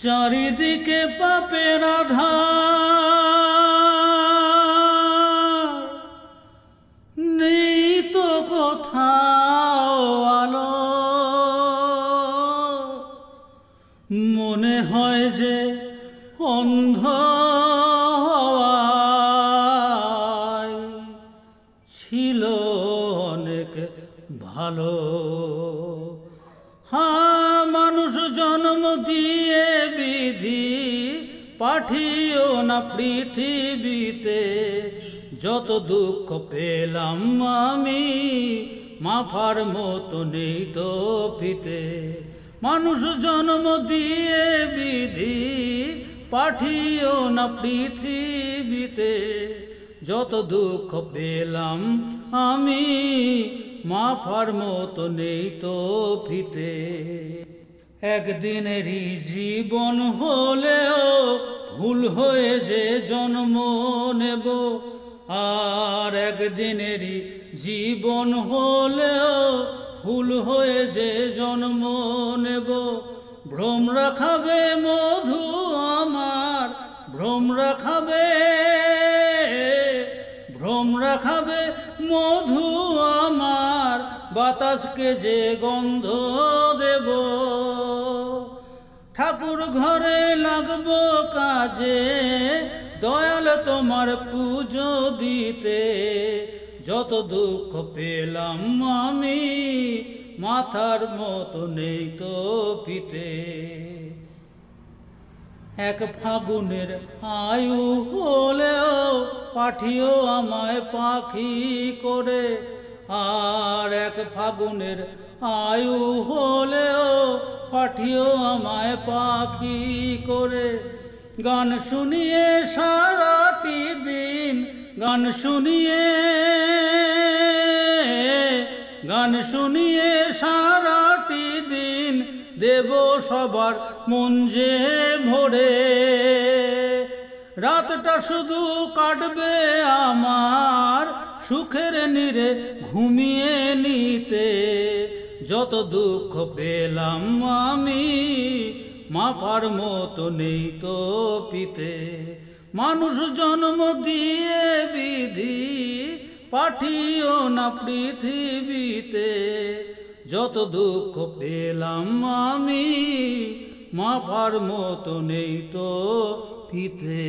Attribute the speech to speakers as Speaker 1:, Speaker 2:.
Speaker 1: চারিদিকে পাপের আধার, নেই তো কোথাও আলো। মনে হয় যে অন্ধ হওয়ায় ছিল অনেক ভালো। মানুষ জন্ম দিয়ে বিধি পাঠিও না পৃথিবীতে। যত দুঃখ পেলাম আমি মাফার মতো নেই তো ফিতে। মানুষ জন্ম দিয়ে বিধি পাঠিও না পৃথিবীতে। যত দুঃখ পেলাম আমি মাফার মতো নেই তো ফিতে। একদিনেরই জীবন হলেও ভুল হয়ে যে জন্ম নেব, আর একদিনেরই জীবন হলেও ভুল হয়ে যে জন্ম নেব। ভ্রম রাখাবে মধু আমার, ভ্রম রাখাবে, ভ্রম রাখাবে মধু আমার, বাতাসকে যে গন্ধ দেব। ঠাকুর ঘরে লাগবো কাজে, দয়াল তোমার পুজো দিতে। যত দুঃখ পেলাম আমি মাথার মতো নেই তো ফিতে। এক ফাগুনের আয়ু হলেও পাঠিও আমায় পাখি করে, আর এক ফাগুনের আয়ু হলেও পাঠিও আমায় পাখি করে। গান শুনিয়ে সারাটি দিন, গান শুনিয়ে, গান শুনিয়ে সারাটি দিন দেব সবার মন যে ভরে। রাতটা শুধু কাটবে আমার সুখের নীড়ে ঘুমিয়ে নিতে। যত দুঃখ পেলাম আমি মাপার মতো নেই তো পিতে। মানুষ জন্ম দিয়ে বিধি পাঠিও না পৃথিবীতে। যত দুঃখ পেলাম আমি মাপার মতো নেই তো পিতে।